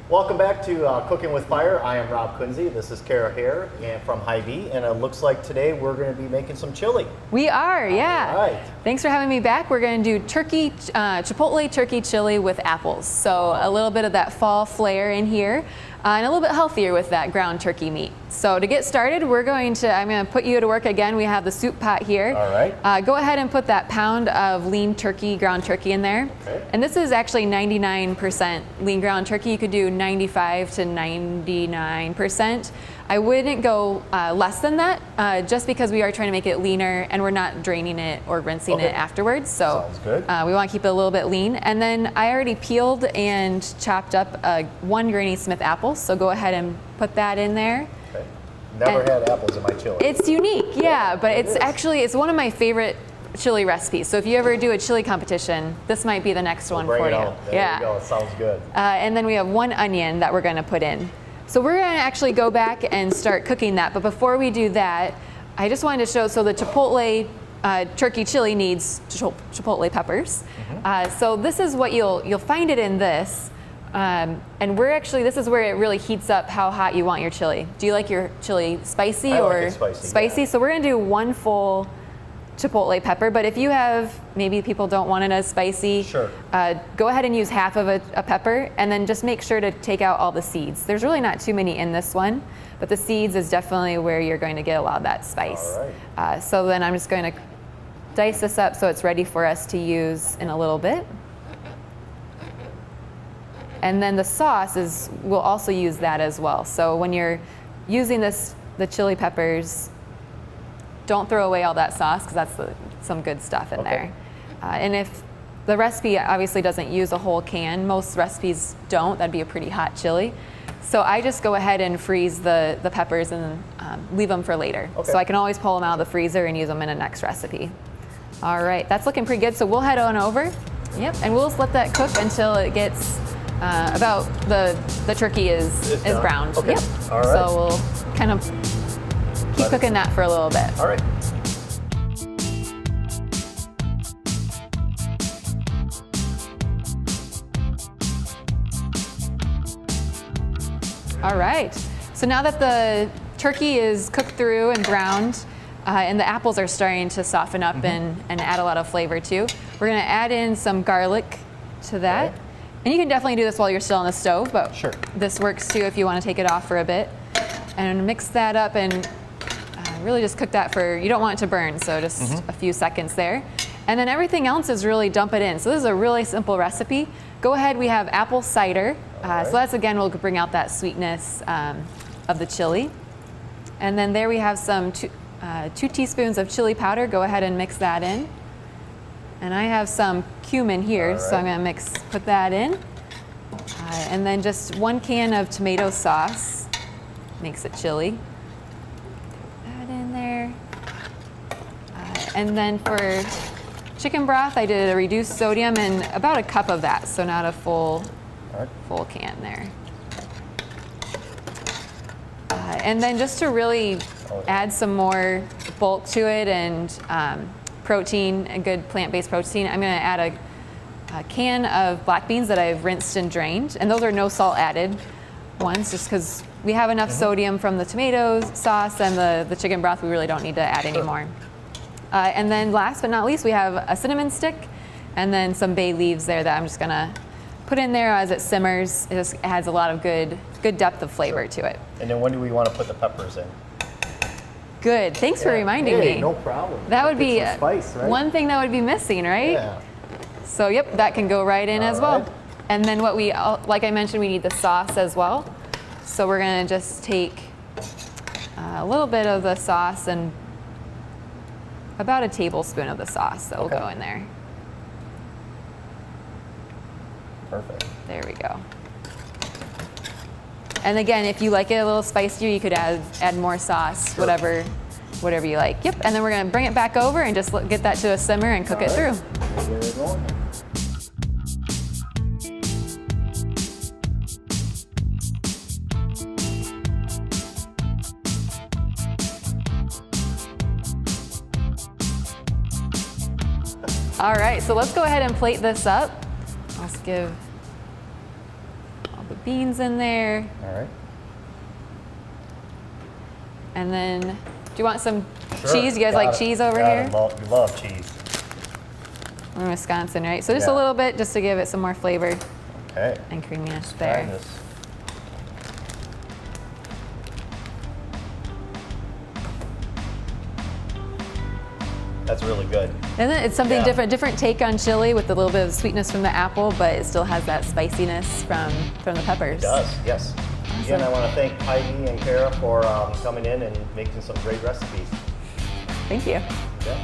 Welcome back to Cooking with Fire. I am Rob Kunze. This is Kara Hare and from Hy-Vee, and it looks like today we're going to be making some chili. We are, yeah. All right. Thanks for having me back. We're going to do Chipotle turkey chili with apples. So a little bit of that fall flair in here. And a little bit healthier with that ground turkey meat. So to get started, I'm going to put you to work again. We have the soup pot here. All right. Go ahead and put that pound of lean turkey, ground turkey in there. Okay. And this is actually 99% lean ground turkey. You could do 95 to 99%. I wouldn't go less than that, just because we are trying to make it leaner and we're not draining it or rinsing it afterwards. So sounds good. We want to keep it a little bit lean. And then I already peeled and chopped up one Granny Smith apple. So go ahead and put that in there. Okay. Never had apples in my chili. It's unique, yeah, but it's one of my favorite chili recipes. So if you ever do a chili competition, this might be the next one Bring for it you. on. There you go. It sounds good. And then we have one onion that we're going to put in. So we're going to actually go back and start cooking that. But before we do that, I just wanted to show, so the Chipotle turkey chili needs Chipotle peppers. So this is what you'll find it in this. And this is where it really heats up how hot you want your chili. Do you like your chili spicy I or like it spicy? spicy? Yeah. So we're going to do one full Chipotle pepper, but if you have, maybe people don't want it as spicy, Sure. Go ahead and use half of a pepper, and then just make sure to take out all the seeds. There's really not too many in this one, but the seeds is definitely where you're going to get a lot of that spice. All right. So then I'm just going to dice this up so it's ready for us to use in a little bit. And then the sauce we'll also use that as well. So when you're using the chili peppers, don't throw away all that sauce, because that's some good stuff in there. And if the recipe obviously doesn't use a whole can, most recipes don't, that'd be a pretty hot chili. So I just go ahead and freeze the peppers and leave them for later. Okay. So I can always pull them out of the freezer and use them in a next recipe. All right, that's looking pretty good. So we'll head on over. Yep, and we'll just let that cook until it gets about the turkey is browned. Okay. Yep. All right. So we'll kind of keep cooking that for a little bit. All right. All right. So now that the turkey is cooked through and browned, and the apples are starting to soften up and add a lot of flavor too, we're going to add in some garlic to that. Okay. And you can definitely do this while you're still on the stove, but Sure. this works too if you want to take it off for a bit. And mix that up and really just cook that you don't want it to burn, so just a few seconds there. And then everything else is really dump it in. So this is a really simple recipe. Go ahead, we have apple cider. So that's, again, will bring out that sweetness of the chili. And then there we have some 2 teaspoons of chili powder. Go ahead and mix that in. And I have some cumin here, so I'm going to put that in. And then just 1 can of tomato sauce. Makes it chili. Put that in there. And then for chicken broth, I did a reduced sodium and about a cup of that, so not a full can there. And then just to really add some more bulk to it and protein, a good plant-based protein, I'm going to add a can of black beans that I've rinsed and drained, and those are no salt added ones, just because we have enough sodium from the tomato sauce and the chicken broth. We really don't need to add any more. And then last but not least, we have a cinnamon stick and then some bay leaves there that I'm just going to put in there as it simmers. It just adds a lot of good depth of flavor to it. And then when do we want to put the peppers in? Good. Thanks for reminding me. No problem. That would be some spice, right? one thing that would be missing, right? Yeah. So yep, that can go right in as well. right. And then like I mentioned, we need the sauce as well. So we're going to just take a little bit of the sauce and about a tablespoon of the sauce that will go in there. Perfect. There we go. And again, if you like it a little spicier, you could add more sauce, whatever you like. Yep, and then we're gonna bring it back over and just get that to a simmer and cook it through. Here we go. All right, so let's go ahead and plate this up. Let's give all the beans in there. All right. And then, do you want some Sure. cheese? You guys like cheese over here? Love cheese. We're in Wisconsin, right? So just a Yeah. little bit, just to give it some more flavor Okay. and creaminess Try there. this. That's really good. And then it's something Yeah. different take on chili with a little bit of sweetness from the apple, but it still has that spiciness from the peppers. It does, yes. Again, I want to thank Heidi and Kara for coming in and making some great recipes. Thank you. Yeah.